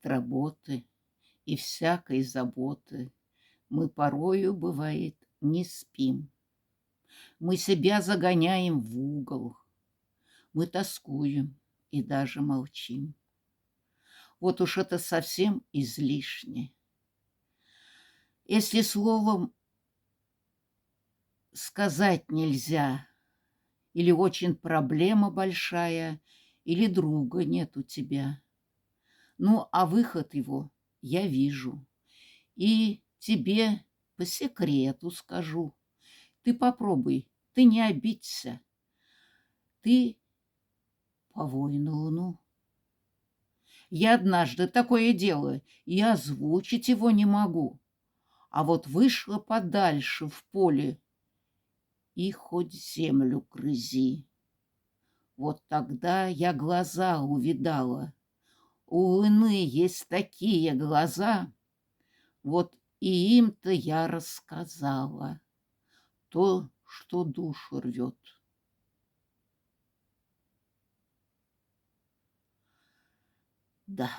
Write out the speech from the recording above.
От работы и всякой заботы мы порою, бывает, не спим. Мы себя загоняем в угол, мы тоскуем и даже молчим. Вот уж это совсем излишне. Если словом сказать нельзя, или очень проблема большая, или друга нет у тебя. Ну, а выход его я вижу. И тебе по секрету скажу. Ты попробуй, ты не обидься. Ты повой на луну. Я однажды такое делаю, и озвучить его не могу. А вот вышла подальше в поле, и хоть землю грызи. Вот тогда я глаза увидала. У луны есть такие глаза, вот и им-то я рассказала то, что душу рвет. Да.